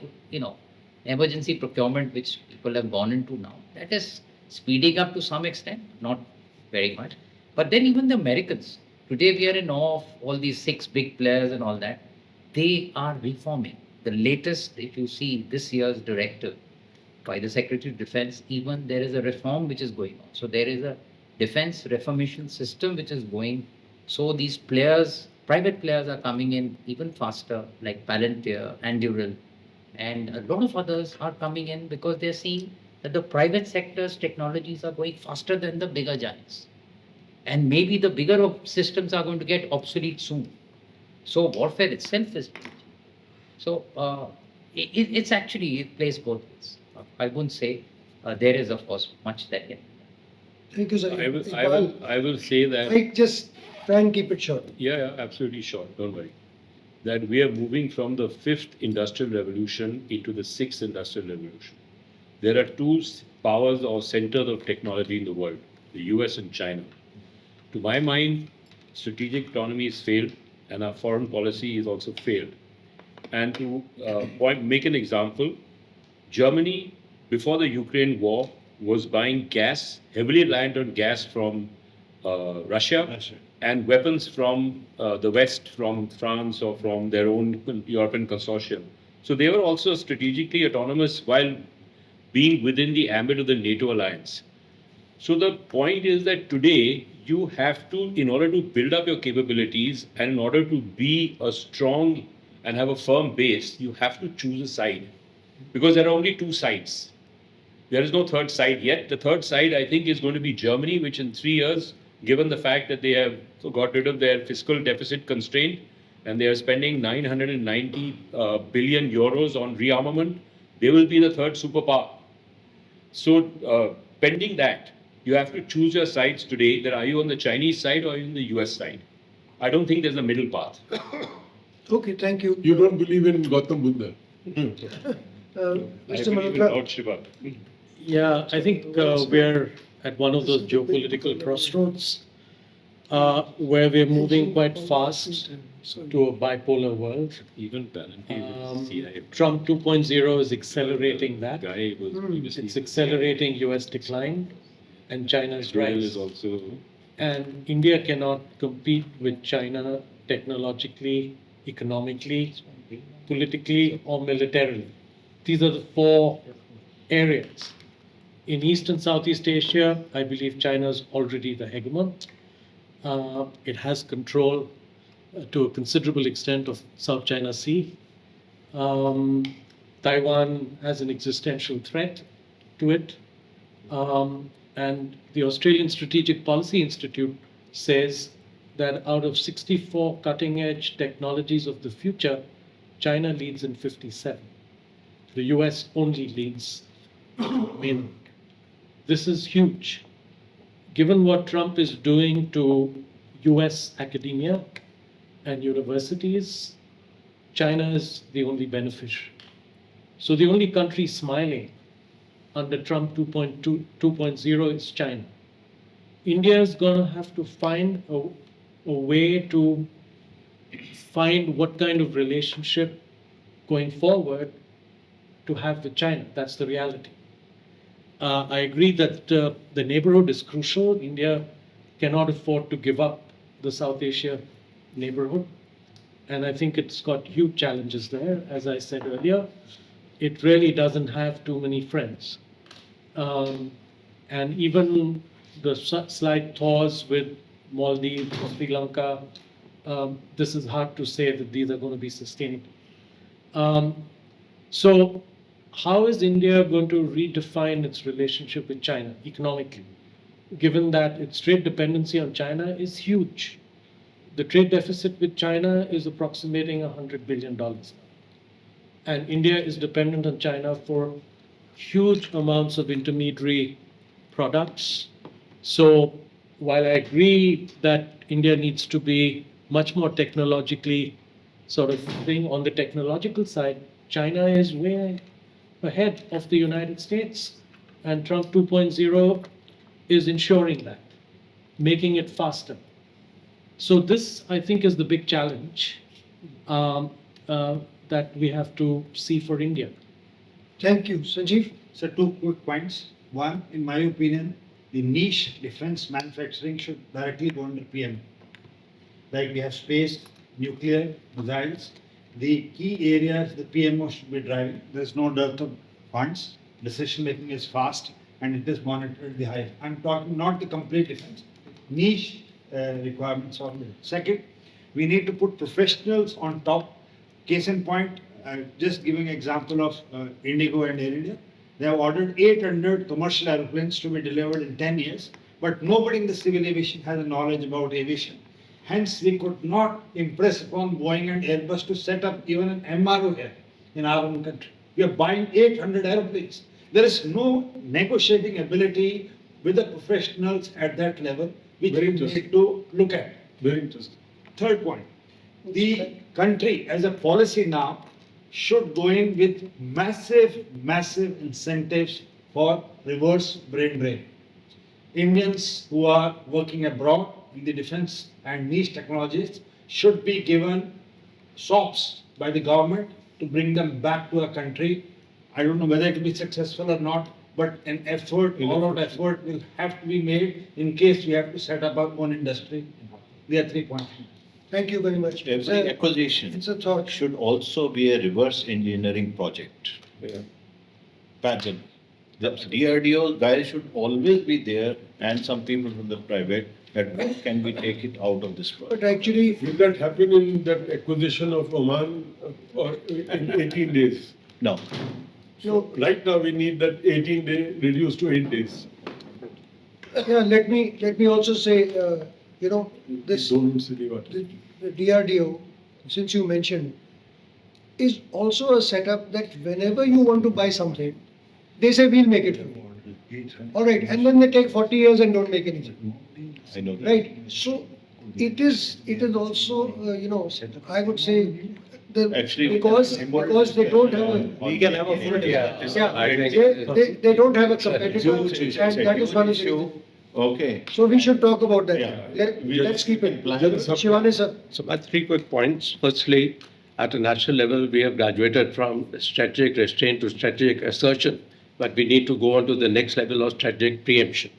Speaker 8: emergency procurement which people have gone into now. That is speeding up to some extent, not very much. But then even the Americans, today we are in awe of all these 6 big players and all that. They are reforming. The latest, if you see this year's directive by the Secretary of Defense, even there is a reform which is going on. So there is a defense reformation system which is going So these players, private players are coming in even faster, like Palantir and Dural, and a lot of others are coming in because they're seeing that the private sector's technologies are going faster than the bigger giants. And maybe the bigger systems are going to get obsolete soon. So warfare itself is changing. So it's actually, it plays both ways. I wouldn't say there is, of course, much that can be done.
Speaker 9: Thank you, sir.
Speaker 5: I will say that.
Speaker 9: I just try and keep it short.
Speaker 5: Yeah, absolutely sure. Don't worry. That we are moving from the fifth industrial revolution into the sixth industrial revolution. There are two powers or centers of technology in the world, the US and China. To my mind, strategic autonomy has failed and our foreign policy is also failed. And to make an example, Germany, before the Ukraine war, was buying gas, heavily reliant on gas from Russia, and weapons from the West, from France or from their own European consortium. So they were also strategically autonomous while being within the ambit of the NATO alliance. So the point is that today you have to, in order to build up your capabilities and in order to be a strong and have a firm base, you have to choose a side. Because there are only two sides. There is no third side yet. The third side, I think, is going to be Germany, which in 3 years, given the fact that they have got rid of their fiscal deficit constraint and they are spending 990 billion euros on rearmament, they will be the third superpower. So, pending that, you have to choose your sides today. That are you on the Chinese side or are you on the US side? I don't think there's a middle path.
Speaker 9: Okay, thank you.
Speaker 1: You don't believe in Gautam Buddha?
Speaker 9: Mr.
Speaker 5: I believe in
Speaker 9: Malhotra,
Speaker 5: Lord Shiva.
Speaker 3: Yeah, I think we're at one of those geopolitical crossroads where we're moving quite fast to a bipolar world.
Speaker 5: Even Palantir, CIA
Speaker 3: Trump 2.0 is accelerating that.
Speaker 5: guy was previously.
Speaker 3: It's accelerating US decline and China's
Speaker 5: Israel
Speaker 3: rise.
Speaker 5: is also.
Speaker 3: And India cannot compete with China technologically, economically, politically, or militarily. These are the four areas. In East and Southeast Asia, I believe China is already the hegemon. It has control to a considerable extent of South China Sea. Taiwan has an existential threat to it. And the Australian Strategic Policy Institute says that out of 64 cutting-edge technologies of the future, China leads in 57. The US only leads mainland. This is huge. Given what Trump is doing to US academia and universities, China is the only beneficiary. So the only country smiling under Trump 2.0 is China. India is going to have to find a way to find what kind of relationship going forward to have with China. That's the reality. I agree that the neighborhood is crucial. India cannot afford to give up the South Asia neighborhood. And I think it's got huge challenges there. As I said earlier, it really doesn't have too many friends. And even the slight thaws with Maldives, Sri Lanka, this is hard to say that these are going to be sustainable. So how is India going to redefine its relationship with China economically, given that its trade dependency on China is huge? The trade deficit with China is approximating $100 billion. And India is dependent on China for huge amounts of intermediary products. So while I agree that India needs to be much more technologically sort of thing on the technological side, China is way ahead of the United States. And Trump 2.0 is ensuring that, making it faster. So this, I think, is the big challenge that we have to see for India.
Speaker 9: thank you. Sanjeev?
Speaker 4: So two quick points. One, in my opinion, the niche defense manufacturing should directly go under PM. Like we have space, nuclear, missiles. The key areas the PMO should be driving. There's no dearth of funds. Decision making is fast and it is monitored the high. I'm talking not the complete defense. Niche requirements on it. Second, we need to put professionals on top. Case in point, just giving example of Indigo and Air India. They have ordered 800 commercial aeroplanes to be delivered in 10 years, but nobody in the civil aviation has a knowledge about aviation. Hence, we could not impress upon Boeing and Airbus to set up even an MRO here in our own country. We are buying 800 aeroplanes. There is no negotiating ability with the professionals at that level, which
Speaker 1: Very
Speaker 4: we
Speaker 1: interesting.
Speaker 4: need to look at.
Speaker 1: Very interesting.
Speaker 4: Third point, the country as a policy now should go in with massive incentives for reverse brain drain. Indians who are working abroad in the defense and niche technologies should be given SOPs by the government to bring them back to our country. I don't know whether it will be successful or not, but an effort, all-out effort will have to be made in case we have to set up our own industry. There are 3 points.
Speaker 9: Thank you very much.
Speaker 10: Every acquisition
Speaker 9: It's a thought.
Speaker 10: should also be a reverse engineering project. Pattern. The DRDO guys should always be there and some people from the private that how can we take it out of this project.
Speaker 9: But actually,
Speaker 1: Will that happen in that acquisition of Oman or in 18 days?
Speaker 10: No,
Speaker 9: no,
Speaker 1: Right now, we need that 18 day reduced to 8 days.
Speaker 9: yeah, let me also say, this,
Speaker 1: Don't say what.
Speaker 9: the DRDO, since you mentioned, is also a setup that whenever you want to buy something, they say we'll make it for you. All right, and then they take 40 years and don't make anything.
Speaker 10: I know that.
Speaker 9: Right, so it is also, I would say,
Speaker 10: Actually,
Speaker 9: because they don't have a,
Speaker 10: we can have a full
Speaker 9: they don't have a competitor, and that is one of the reasons.
Speaker 10: Okay.
Speaker 9: So we should talk about that.
Speaker 10: Yeah.
Speaker 9: Let's keep it.
Speaker 1: Just some-
Speaker 9: Shivani sir.
Speaker 7: So my 3 quick points. Firstly, at a national level, we have graduated from strategic restraint to strategic assertion, but we need to go on to the next level of strategic preemption,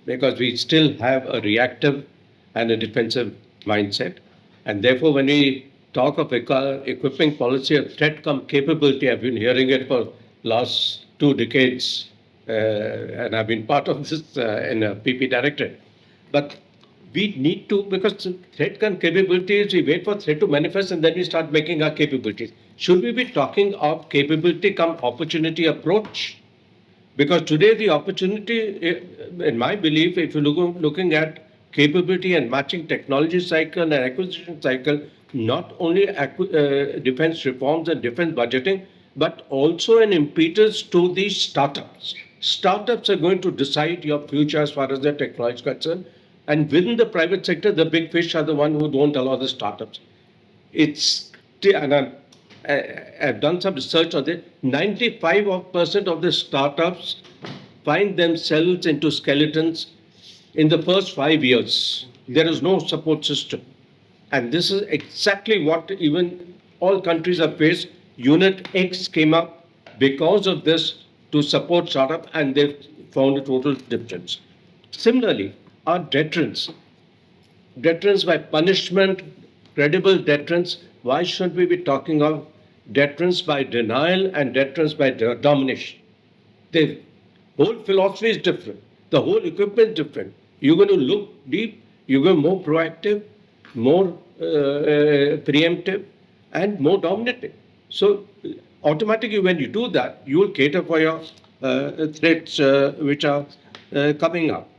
Speaker 7: because we still have a reactive and a defensive mindset. And therefore, when we talk of equipping policy of threat come capability, I've been hearing it for last 2 decades, and I've been part of this in a PP directorate. But we need to, because threat come capabilities, we wait for threat to manifest and then we start making our capabilities. Should we be talking of capability come opportunity approach? Because today the opportunity, in my belief, if you're looking at capability and matching technology cycle and acquisition cycle, not only defense reforms and defense budgeting, but also an impetus to the startups. Startups are going to decide your future as far as their technology is concerned. And within the private sector, the big fish are the ones who don't allow the startups. And I've done some research on this. 95% of the startups find themselves into skeletons in the first 5 years. There is no support system. And this is exactly what even all countries have faced. Unit X came up because of this to support startup, and they've found a total difference. Similarly, our deterrence by punishment, credible deterrence. Why should we be talking of deterrence by denial and deterrence by domination? The whole philosophy is different. The whole equipment is different. You're going to look deep, you're going to be more proactive, more preemptive, and more dominating. So automatically when you do that, you will cater for your threats which are coming up.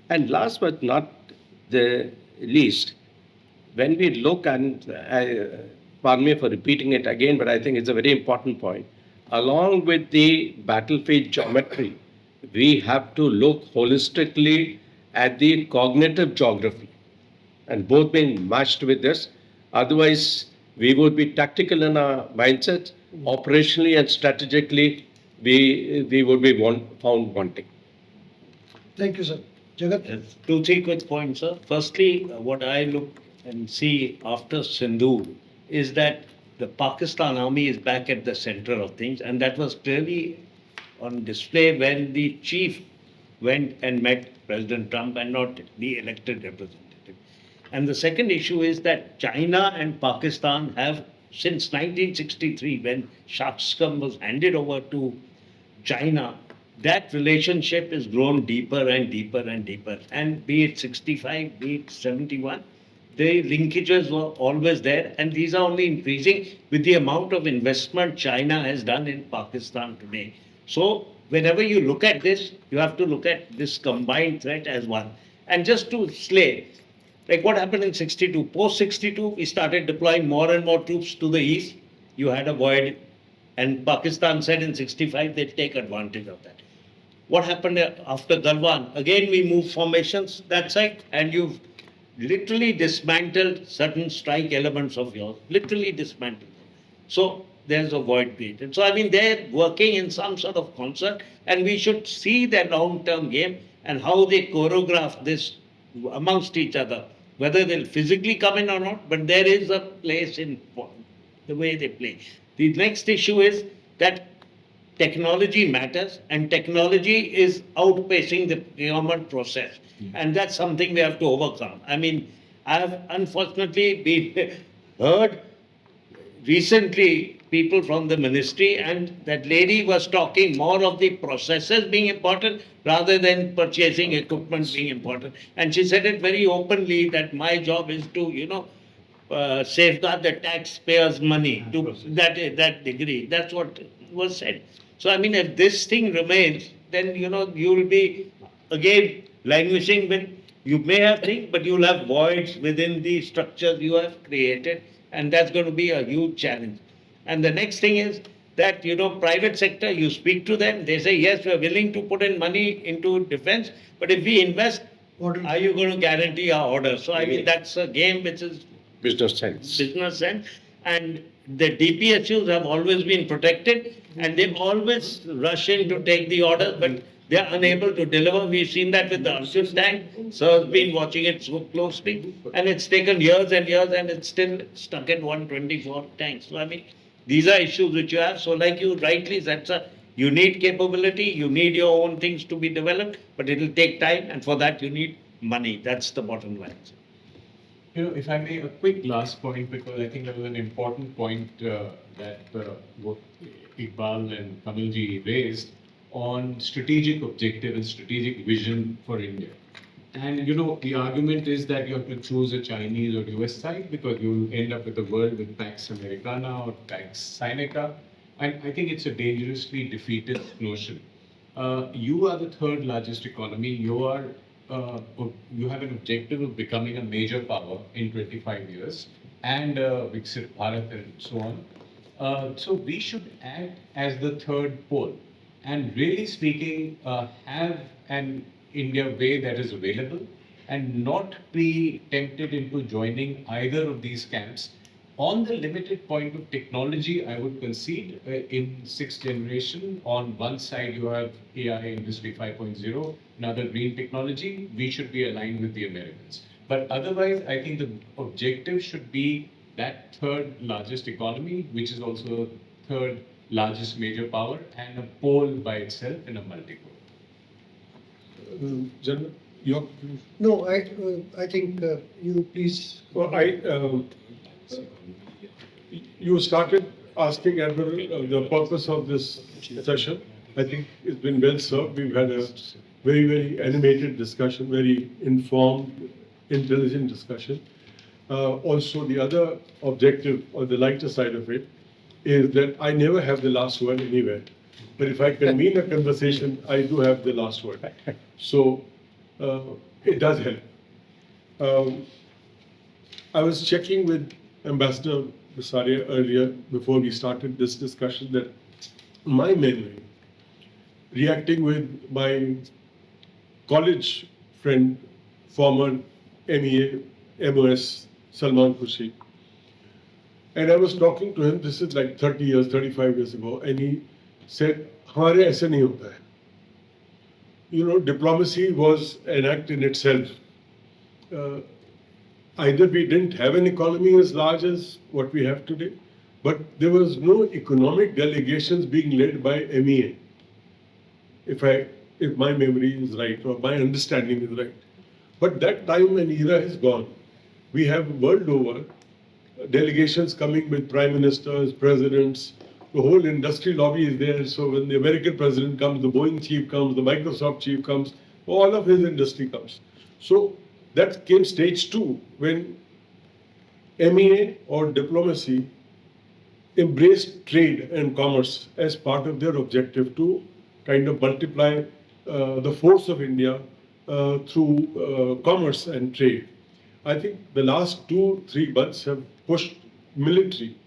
Speaker 7: And last but not the least, when we look, and pardon me for repeating it again, but I think it's a very important point, along with the battlefield geometry, we have to look holistically at the cognitive geography, and both being matched with this. Otherwise, we would be tactical in our mindset, operationally and strategically, we would be found wanting.
Speaker 9: Thank you, sir. Jagat?
Speaker 11: 2, 3 quick points, sir. Firstly, what I look and see after Sindhu is that the Pakistan army is back at the center of things, and that was clearly on display when the chief went and met President Trump and not the elected representative. And the second issue is that China and Pakistan have, since 1963, when Shah was handed over to China, that relationship has grown deeper and deeper and deeper. And be it 65, be it 71, the linkages were always there. And these are only increasing with the amount of investment China has done in Pakistan today. So whenever you look at this, you have to look at this combined threat as one. And just to slay, like what happened in 62, post 62, we started deploying more and more troops to the east. You had a void, and Pakistan said in 65 they'd take advantage of that. What happened after Galwan? Again, we moved formations that side, and you've literally dismantled certain strike elements of yours, literally dismantled them. So there's a void created. So I mean, they're working in some sort of concert, and we should see their long-term game and how they choreograph this amongst each other, whether they'll physically come in or not, but there is a place in the way they play. The next issue is that technology matters, and technology is outpacing the procurement process. And that's something we have to overcome. I mean, I've unfortunately been heard recently people from the ministry, and that lady was talking more of the processes being important rather than purchasing equipment being important. And she said it very openly that my job is to, safeguard the taxpayers' money to that degree. That's what was said. So I mean, if this thing remains, then you will be again languishing with. You may have things, but you'll have voids within the structures you have created, and that's going to be a huge challenge. And the next thing is that private sector. You speak to them, they say yes, we are willing to put in money into defense, but if we invest, are you going to guarantee our order? So I mean, that's a game which is
Speaker 7: Business sense.
Speaker 11: business sense. And the DPSUs have always been protected, and they always rush in to take the order, but they are unable to deliver. We've seen that with the Arjun tank. So has been watching it so closely, and it's taken years and years, and it's still stuck at 124 tanks. So I mean, these are issues which you have. So like you rightly said, sir, you need capability, you need your own things to be developed, but it will take time, and for that you need money. That's the bottom line.
Speaker 2: If I may, a quick last point, because I think that was an important point that both Iqbal and Kamalji raised on strategic objective and strategic vision for India. And the argument is that you have to choose a Chinese or US side because you'll end up with a world with Pax Americana or Pax Seneca. And I think it's a dangerously defeatist notion. You are the third largest economy. You have an objective of becoming a major power in 25 years and Viksit Bharat and so on. So we should act as the third pole and really speaking have an India way that is available and not be tempted into joining either of these camps. On the limited point of technology, I would concede in sixth generation, on one side you have AI Industry 5.0, another green technology, we should be aligned with the Americans. But otherwise, I think the objective should be that third largest economy, which is also third largest major power and a pole by itself in a multi-pole.
Speaker 1: Gentlemen, your
Speaker 9: No, I think you please.
Speaker 1: well, you started asking Admiral the purpose of this session. I think it's been well served. We've had a very, very animated discussion, very informed, intelligent discussion. Also, the other objective or the lighter side of it is that I never have the last word anywhere. But if I convene a conversation, I do have the last word. So it does help. I was checking with Ambassador Bisaria earlier before we started this discussion that my memory, reacting with my college friend, former MEA, MOS, Salman Khushi, and I was talking to him, this is like 30 years, 35 years ago, and he said, "Hamare aise nahi hota hai." Diplomacy was an act in itself. Either we didn't have an economy as large as what we have today, but there was no economic delegations being led by MEA, if my memory is right or my understanding is right. But that time and era is gone. We have world over delegations coming with prime ministers, presidents, the whole industry lobby is there. So when the American president comes, the Boeing chief comes, the Microsoft chief comes, all of his industry comes. So that came stage 2 when MEA or diplomacy embraced trade and commerce as part of their objective to kind of multiply the force of India through commerce and trade. I think the last 2-3 months have pushed military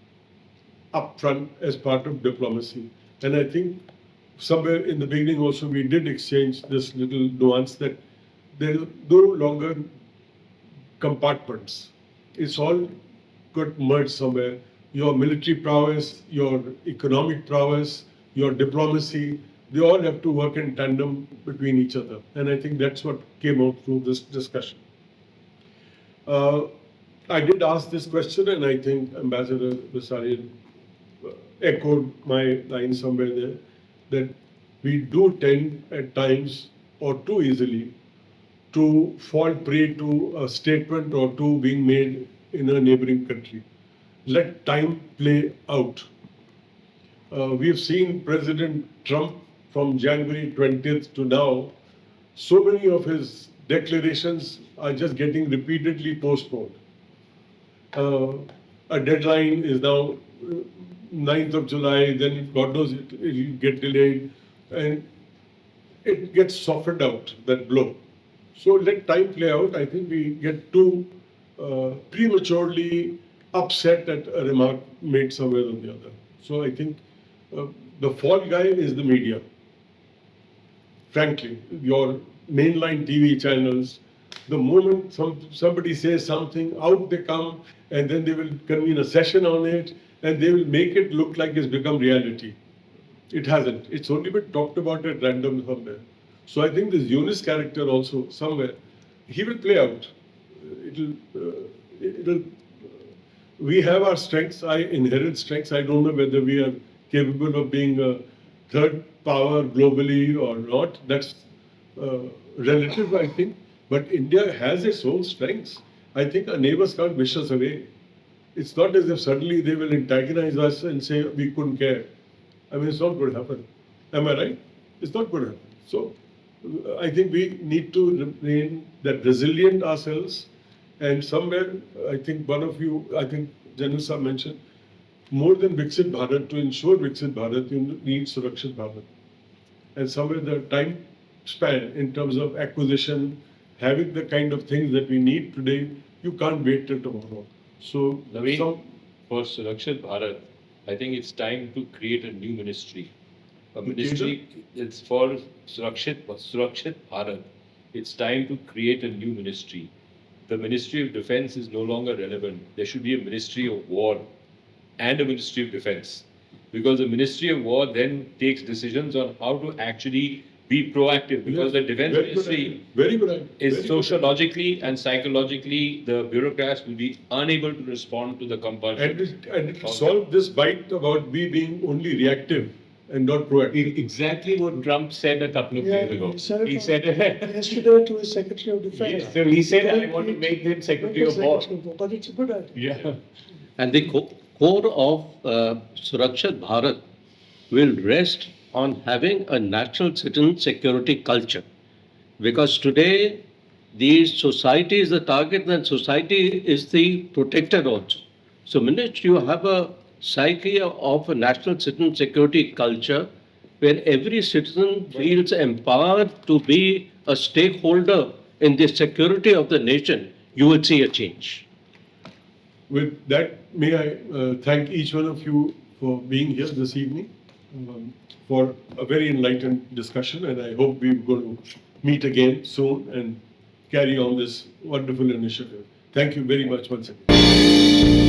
Speaker 1: up front as part of diplomacy. And I think somewhere in the beginning also we did exchange this little nuance that there are no longer compartments. It's all got merged somewhere. Your military prowess, your economic prowess, your diplomacy, they all have to work in tandem between each other. And I think that's what came out through this discussion. I did ask this question, and I think Ambassador Vasarian echoed my line somewhere there, that we do tend at times or too easily to fall prey to a statement or two being made in a neighboring country. Let time play out. We've seen President Trump from January 20th to now, so many of his declarations are just getting repeatedly postponed. A deadline is now 9th of July, then God knows it will get delayed, and it gets softened out, that blow. So let time play out. I think we get too prematurely upset at a remark made somewhere or the other. So I think the fall guy is the media. Frankly, your mainline TV channels, the moment somebody says something, out they come, and then they will convene a session on it, and they will make it look like it's become reality. It hasn't. It's only been talked about at random somewhere. So I think this Yunus character also somewhere, he will play out. We have our strengths, inherent strengths. I don't know whether we are capable of being a third power globally or not. That's relative, I think. But India has its own strengths. I think our neighbors can't wish us away. It's not as if suddenly they will antagonize us and say we couldn't care. I mean, it's not going to happen. Am I right? It's not going to happen. So I think we need to remain that resilient ourselves. And somewhere, I think one of you, I think General Saab mentioned, more than Viksit Bharat, to ensure Viksit Bharat, you need Surakshit Bharat. And somewhere the time span in terms of acquisition, having the kind of things that we need today, you can't wait till tomorrow. So,
Speaker 5: Navin, for Surakshit Bharat, I think it's time to create a new ministry. A ministry, it's for Surakshit Bharat. It's time to create a new ministry. The Ministry of Defense is no longer relevant. There should be a Ministry of War and a Ministry of Defense. Because the Ministry of War then takes decisions on how to actually be proactive. Because the Defense Ministry is sociologically and psychologically, the bureaucrats will be unable to respond to the compulsion.
Speaker 1: And it will solve this bite about we being only reactive and not proactive.
Speaker 5: Exactly what Trump said a couple of days ago.
Speaker 6: He said yesterday to his Secretary of Defense.
Speaker 5: Yes, so he said, I want to make him Secretary of War.
Speaker 6: But it's a good idea.
Speaker 5: Yeah.
Speaker 7: And the core of Surakshit Bharat will rest on having a national citizen security culture. Because today, the society is the target and society is the protector also. So, minute you have a psyche of a national citizen security culture where every citizen feels empowered to be a stakeholder in the security of the nation, you will see a change.
Speaker 1: With that, may I thank each one of you for being here this evening, for a very enlightened discussion, and I hope we're going to meet again soon and carry on this wonderful initiative. Thank you very much once again.